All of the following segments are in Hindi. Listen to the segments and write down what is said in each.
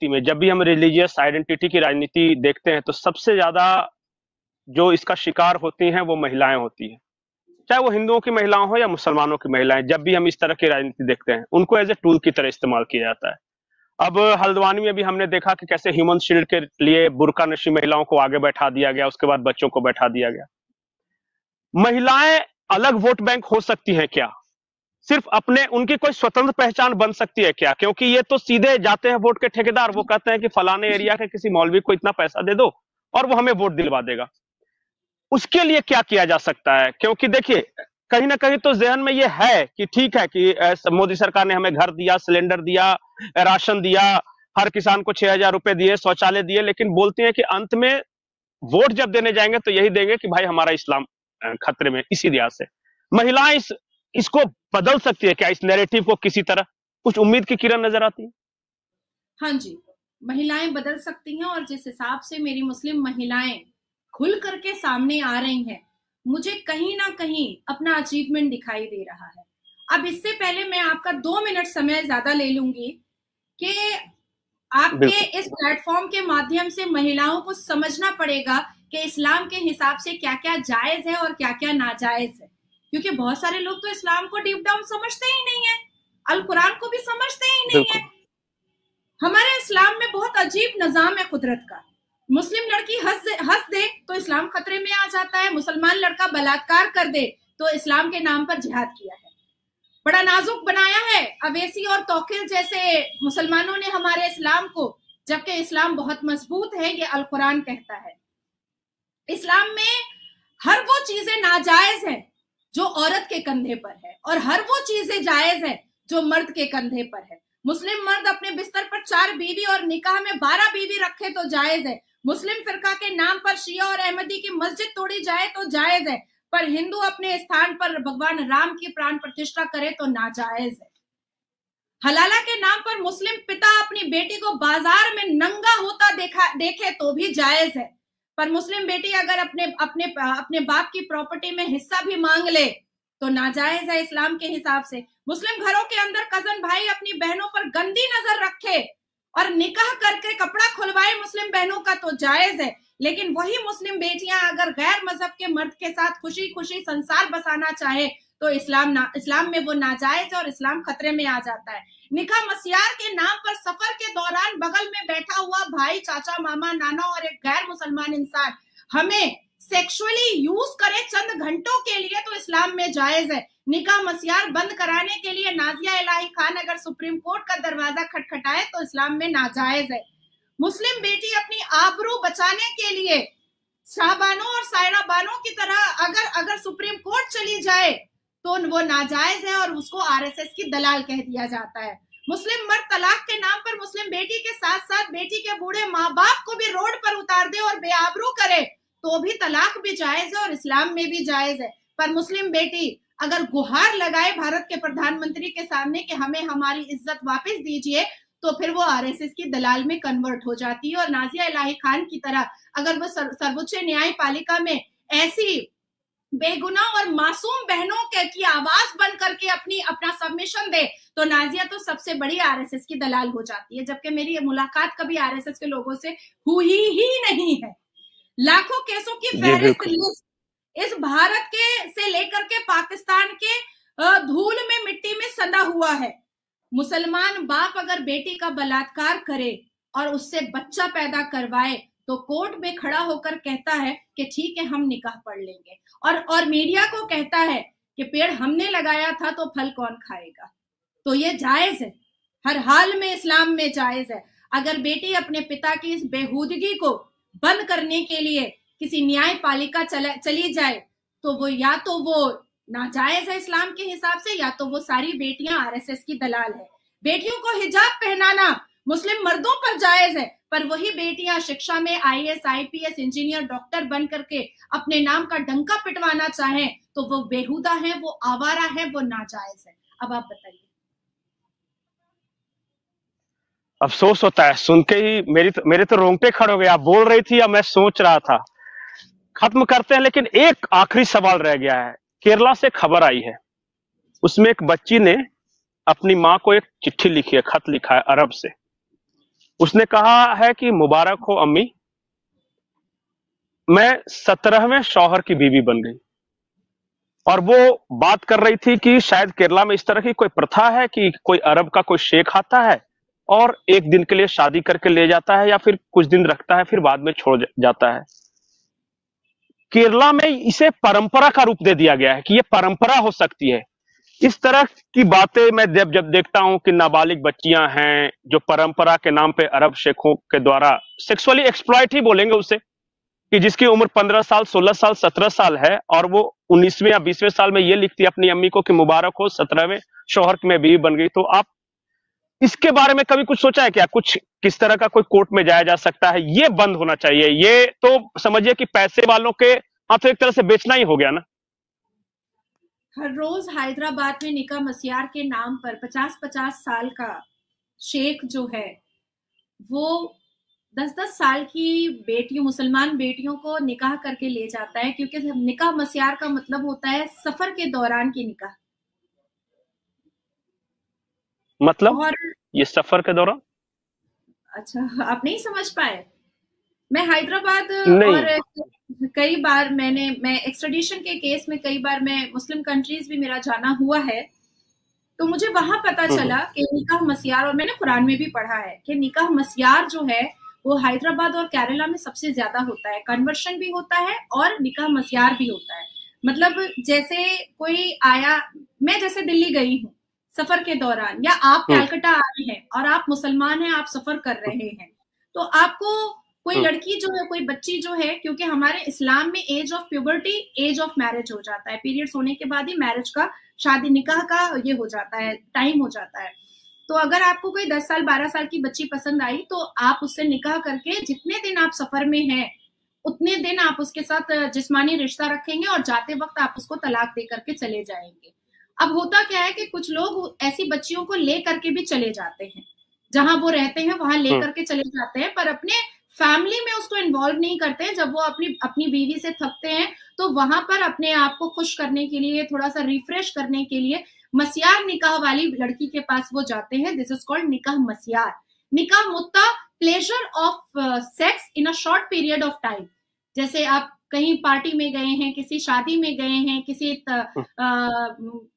राजनीति में, जब भी हम रिलीजियस आइडेंटिटी की राजनीति देखते हैं तो सबसे ज्यादा जो इसका शिकार होती हैं वो महिलाएं होती हैं, चाहे वो हिंदुओं की महिलाएं हो या मुसलमानों की महिलाएं। जब भी हम इस तरह की राजनीति देखते हैं उनको एज ए टूल की तरह इस्तेमाल किया जाता है। अब हल्द्वानी में भी हमने देखा कि कैसे ह्यूमन शील्ड के लिए बुर्का नशी महिलाओं को आगे बैठा दिया गया, उसके बाद बच्चों को बैठा दिया गया। महिलाएं अलग वोट बैंक हो सकती हैं क्या? सिर्फ अपने, उनकी कोई स्वतंत्र पहचान बन सकती है क्या? क्योंकि ये तो सीधे जाते हैं वोट के ठेकेदार, वो कहते हैं कि फलाने एरिया के किसी मौलवी को इतना पैसा दे दो और वो हमें वोट दिलवा देगा। उसके लिए क्या किया जा सकता है? क्योंकि देखिए, कहीं ना कहीं तो जहन में ये है कि ठीक है कि मोदी सरकार ने हमें घर दिया, सिलेंडर दिया, राशन दिया, हर किसान को 6,000 रुपए दिए, शौचालय दिए, लेकिन बोलती हैं कि अंत में वोट जब देने जाएंगे तो यही देंगे कि भाई हमारा इस्लाम खतरे में। इसी लिहाज से महिलाएं इसको बदल सकती है क्या? इस नैरेटिव को किसी तरह कुछ उम्मीद की किरण नजर आती है? हाँ जी, महिलाएं बदल सकती हैं, और जिस हिसाब से मेरी मुस्लिम महिलाएं खुल करके सामने आ रही हैं, मुझे कहीं ना कहीं अपना अचीवमेंट दिखाई दे रहा है। अब इससे पहले मैं आपका 2 मिनट समय ज्यादा ले लूंगी कि आपके इस प्लेटफॉर्म के माध्यम से महिलाओं को समझना पड़ेगा कि इस्लाम के हिसाब से क्या क्या जायज है और क्या क्या नाजायज है, क्योंकि बहुत सारे लोग तो इस्लाम को डीप डाउन समझते ही नहीं है, अल कुरान को भी समझते ही नहीं है। हमारे इस्लाम में बहुत अजीब निजाम है कुदरत का। मुस्लिम लड़की हंस दे तो इस्लाम खतरे में आ जाता है, मुसलमान लड़का बलात्कार कर दे तो इस्लाम के नाम पर जिहाद किया है। बड़ा नाजुक बनाया है अवैसी और तौकीर जैसे मुसलमानों ने हमारे इस्लाम को, जबकि इस्लाम बहुत मजबूत है, ये अल कुरान कहता है। इस्लाम में हर वो चीजें नाजायज है जो औरत के कंधे पर है, और हर वो चीजें जायज है जो मर्द के कंधे पर है। मुस्लिम मर्द अपने बिस्तर पर 4 बीवी और निकाह में 12 बीवी रखे तो जायज है। मुस्लिम फिरका के नाम पर शिया और अहमदी की मस्जिद तोड़ी जाए तो जायज है, पर हिंदू अपने स्थान पर भगवान राम की प्राण प्रतिष्ठा करे तो नाजायज है। हलाला के नाम पर मुस्लिम पिता अपनी बेटी को बाजार में नंगा होता देखे तो भी जायज है, पर मुस्लिम बेटी अगर अपने बाप की प्रॉपर्टी में हिस्सा भी मांग ले तो नाजायज है इस्लाम के हिसाब से। मुस्लिम घरों के अंदर कजन भाई अपनी बहनों पर गंदी नजर रखे और निकाह करके कपड़ा खुलवाए मुस्लिम बहनों का तो जायज है, लेकिन वही मुस्लिम बेटियां अगर गैर मजहब के मर्द के साथ खुशी खुशी संसार बसाना चाहे तो इस्लाम में वो नाजायज है और इस्लाम खतरे में आ जाता है। निकाह मस्यार के नाम पर सफर के दौरान बगल में बैठा हुआ भाई, चाचा, मामा, नाना और एक गैर मुसलमान इंसान हमें सेक्सुअली यूज करे चंद घंटों के लिए तो इस्लाम में जायज है। निकाह मस्यार बंद कराने के लिए नाजिया इलाही खान अगर सुप्रीम कोर्ट का दरवाजा खटखटाए तो इस्लाम में नाजायज है। मुस्लिम बेटी अपनी आबरू बचाने के लिए शाहबानों और सायरा बानों की तरह अगर सुप्रीम कोर्ट चली जाए तो वो नाजायज है और उसको आरएसएस की दलाल कह दिया जाता है। मुस्लिम मर्द तलाक के नाम पर मुस्लिम बेटी के साथ साथ बेटी के बूढ़े माँ बाप को भी रोड पर उतार दे और बेआबरू करे तो भी तलाक भी जायज है और इस्लाम में भी जायज है। पर मुस्लिम बेटी अगर गुहार लगाए भारत के प्रधानमंत्री के सामने कि हमें हमारी इज्जत वापस दीजिए तो फिर वो आरएसएस की दलाल में कन्वर्ट हो जाती है। और नाजिया इलाही खान की तरह अगर वो सर्वोच्च न्यायपालिका में ऐसी बेगुनाह और मासूम बहनों की आवाज बन करके अपना सबमिशन दे तो नाजिया तो सबसे बड़ी आरएसएस की दलाल हो जाती है, जबकि मेरी ये मुलाकात कभी आरएसएस के लोगों से हुई ही नहीं है। लाखों केसों की फहरिस्त लिस्ट इस भारत के से लेकर के पाकिस्तान के धूल में मिट्टी में सदा हुआ है। मुसलमान बाप अगर बेटी का बलात्कार करे और उससे बच्चा पैदा करवाए तो कोर्ट में खड़ा होकर कहता है कि ठीक है हम निकाह पढ़ लेंगे, और मीडिया को कहता है कि पेड़ हमने लगाया था तो फल कौन खाएगा। तो ये जायज है, हर हाल में इस्लाम में जायज है। अगर बेटी अपने पिता की इस बेहूदगी को बंद करने के लिए किसी न्यायपालिका चली जाए तो वो या तो वो नाजायज है इस्लाम के हिसाब से, या तो वो सारी बेटियां आरएसएस की दलाल है। बेटियों को हिजाब पहनाना मुस्लिम मर्दों पर जायज है, पर वही बेटियां शिक्षा में आईएएस, आईपीएस, इंजीनियर, डॉक्टर बन करके अपने नाम का डंका पिटवाना चाहें तो वो बेहुदा है, वो आवारा है, वो नाजायज है। अब आप बताइए। अफसोस होता है सुन के ही, मेरे तो रोंगटे खड़े हो गए। आप बोल रही थी या मैं सोच रहा था। खत्म करते हैं, लेकिन एक आखिरी सवाल रह गया है। केरला से खबर आई है, उसमें एक बच्ची ने अपनी माँ को एक चिट्ठी लिखी है, खत लिखा है अरब से। उसने कहा है कि मुबारक हो अम्मी, मैं 17वें शौहर की बीवी बन गई। और वो बात कर रही थी कि शायद केरला में इस तरह की कोई प्रथा है कि कोई अरब का कोई शेख आता है और एक दिन के लिए शादी करके ले जाता है या फिर कुछ दिन रखता है, फिर बाद में छोड़ जाता है। केरला में इसे परंपरा का रूप दे दिया गया है कि ये परंपरा हो सकती है। इस तरह की बातें मैं जब जब देखता हूं कि नाबालिग बच्चियां हैं जो परंपरा के नाम पे अरब शेखों के द्वारा सेक्सुअली एक्सप्लॉइट ही बोलेंगे उसे, कि जिसकी उम्र 15 साल, 16 साल, 17 साल है और वो 19वें या 20वें साल में ये लिखती है अपनी अम्मी को कि मुबारक हो 17वें शौहर की मैं बीवी बन गई। तो आप इसके बारे में कभी कुछ सोचा है क्या? कुछ किस तरह का कोई कोर्ट में जाया जा सकता है? ये बंद होना चाहिए। ये तो समझिए कि पैसे वालों के हाथों एक तरह से बेचना ही हो गया ना। हर रोज हैदराबाद में निकाह मसियार के नाम पर 50-50 साल का शेख जो है वो 10-10 साल की बेटियों, मुसलमान बेटियों को निकाह करके ले जाता है, क्योंकि निकाह मसियार का मतलब होता है सफर के दौरान की निकाह। मतलब और ये सफर के दौरान? अच्छा, आप नहीं समझ पाए? मैं हैदराबाद नहीं। और कई बार मैं एक्स्ट्राडिशन के केस में कई बार मैं मुस्लिम कंट्रीज भी मेरा जाना हुआ है, तो मुझे वहां पता चला कि निकाह मसियार, और मैंने कुरान में भी पढ़ा है कि निकाह मसियार जो है वो हैदराबाद और केरला में सबसे ज्यादा होता है। कन्वर्शन भी होता है और निकाह मसियार भी होता है। मतलब जैसे कोई आया, मैं जैसे दिल्ली गई हूँ सफर के दौरान, या आप कैलकाटा आए हैं और आप मुसलमान हैं, आप सफर कर रहे हैं, तो आपको कोई लड़की जो है, कोई बच्ची जो है, क्योंकि हमारे इस्लाम में age of puberty age of marriage हो जाता है, पीरियड्स होने के बाद ही मैरिज का, शादी निकाह का ये हो जाता है, टाइम हो जाता है। तो अगर आपको कोई 10 साल 12 साल की बच्ची पसंद आई तो आप उससे निकाह करके जितने दिन आप सफर में हैं उतने दिन आप उसके साथ जिस्मानी रिश्ता रखेंगे और जाते वक्त आप उसको तलाक दे करके चले जाएंगे। अब होता क्या है कि कुछ लोग ऐसी बच्चियों को ले करके भी चले जाते हैं, जहां वो रहते हैं वहां ले करके चले जाते हैं, पर अपने फैमिली में उसको इन्वॉल्व नहीं करते हैं। जब वो अपनी बीवी से थकते हैं तो वहां पर अपने आप को खुश करने के लिए, थोड़ा सा रिफ्रेश करने के लिए मसियार निकाह वाली लड़की के पास वो जाते हैं। दिस इज कॉल्ड निकाह मसियार। निकाह मुत्ता, pleasure of sex in a short period of time. जैसे आप कहीं पार्टी में गए हैं, किसी शादी में गए हैं,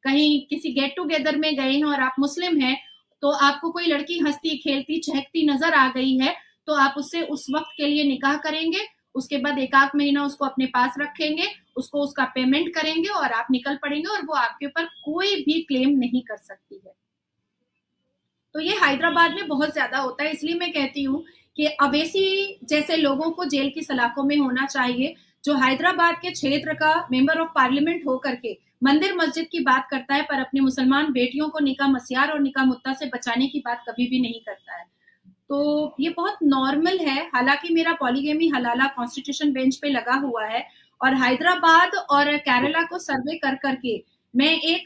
कहीं किसी गेट टुगेदर में गए हैं और आप मुस्लिम हैं, तो आपको कोई लड़की हंसती खेलती चहकती नजर आ गई है तो आप उससे उस वक्त के लिए निकाह करेंगे। उसके बाद 1-8 महीना उसको अपने पास रखेंगे, उसको उसका पेमेंट करेंगे और आप निकल पड़ेंगे और वो आपके ऊपर कोई भी क्लेम नहीं कर सकती है। तो ये हैदराबाद में बहुत ज्यादा होता है। इसलिए मैं कहती हूँ कि अवैसी जैसे लोगों को जेल की सलाखों में होना चाहिए, जो हैदराबाद के क्षेत्र का मेंबर ऑफ पार्लियामेंट होकर के मंदिर मस्जिद की बात करता है पर अपनी मुसलमान बेटियों को निकाह मसियार और निकाह मुत्ता से बचाने की बात कभी भी नहीं करता है। तो ये बहुत नॉर्मल है। हालांकि मेरा पॉलीगेमी हलाला कॉन्स्टिट्यूशन बेंच पे लगा हुआ है और हैदराबाद और केरला को सर्वे कर करके मैं एक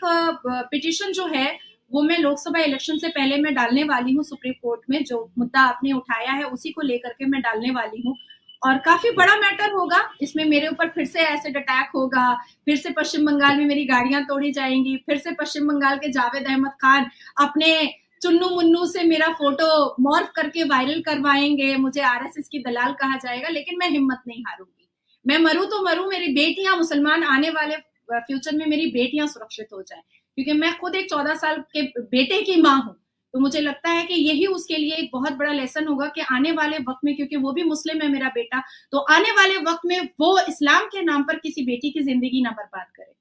पिटीशन जो है वो मैं लोकसभा इलेक्शन से पहले मैं डालने वाली हूँ सुप्रीम कोर्ट में। जो मुद्दा आपने उठाया है उसी को लेकर के मैं डालने वाली हूँ और काफी बड़ा मैटर होगा। इसमें मेरे ऊपर फिर से एसिड अटैक होगा, फिर से पश्चिम बंगाल में मेरी गाड़ियां तोड़ी जाएंगी, फिर से पश्चिम बंगाल के जावेद अहमद खान अपने चुन्नू मुन्नू से मेरा फोटो मॉर्फ करके वायरल करवाएंगे, मुझे आरएसएस की दलाल कहा जाएगा। लेकिन मैं हिम्मत नहीं हारूंगी। मैं मरूं तो मरूं, मेरी बेटियां मुसलमान आने वाले फ्यूचर में मेरी बेटियां सुरक्षित हो जाएं, क्योंकि मैं खुद एक 14 साल के बेटे की माँ हूं। तो मुझे लगता है कि यही उसके लिए एक बहुत बड़ा लेसन होगा कि आने वाले वक्त में, क्योंकि वो भी मुस्लिम है मेरा बेटा, तो आने वाले वक्त में वो इस्लाम के नाम पर किसी बेटी की जिंदगी ना बर्बाद करे।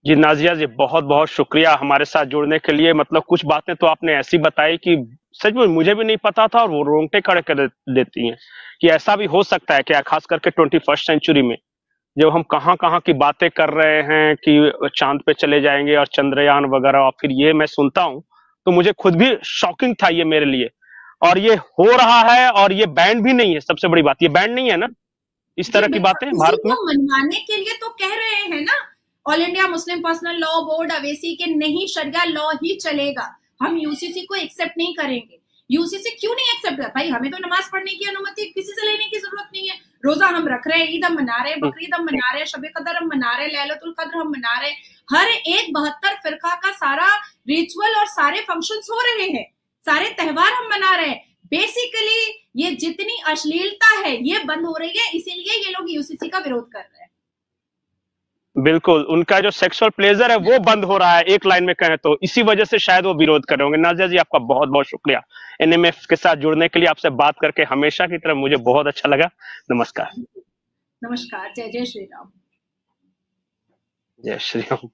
जी नाजिया जी, बहुत बहुत शुक्रिया हमारे साथ जुड़ने के लिए। मतलब कुछ बातें तो आपने ऐसी बताई कि सच में मुझे भी नहीं पता था और वो रोंगटे खड़े कर देती हैं कि ऐसा भी हो सकता है क्या, खास करके 21st सेंचुरी में जब हम कहाँ कहाँ की बातें कर रहे हैं कि चांद पे चले जाएंगे और चंद्रयान वगैरह, और फिर ये मैं सुनता हूँ तो मुझे खुद भी शॉकिंग था ये मेरे लिए। और ये हो रहा है और ये बैंड भी नहीं है। सबसे बड़ी बात ये बैंड नहीं है ना, इस तरह की बातें भारत में मनवाने के लिए तो कह रहे हैं ना। All India Muslim personal law board Owaisi के नहीं शरिया लॉ ही चलेगा, हम यूसीसी को एक्सेप्ट नहीं करेंगे। यूसीसी क्यों नहीं एक्सेप्ट कर भाई? हमें तो नमाज पढ़ने की अनुमति किसी से लेने की जरूरत नहीं है। रोजा हम रख रहे हैं, ईद हम मना रहे हैं, बकरीद हम मना रहे हैं, शबे कदर हम मना रहे हैं, लैलतुल कद्र हम मना रहे हैं। हर एक 72 फिरका का सारा रिचुअल और सारे फंक्शंस हो रहे हैं। सारे त्योहार हम मना रहे हैं। बेसिकली ये जितनी अश्लीलता है ये बंद हो रही है, इसीलिए ये लोग यूसीसी का विरोध कर रहे हैं। बिल्कुल, उनका जो सेक्सुअल प्लेजर है वो बंद हो रहा है, एक लाइन में कहें तो इसी वजह से शायद वो विरोध कर रहे होंगे। नाज़िया जी, आपका बहुत बहुत शुक्रिया एनएमएफ के साथ जुड़ने के लिए। आपसे बात करके हमेशा की तरह मुझे बहुत अच्छा लगा। नमस्कार। नमस्कार। जय जय श्री राम। जय श्री राम।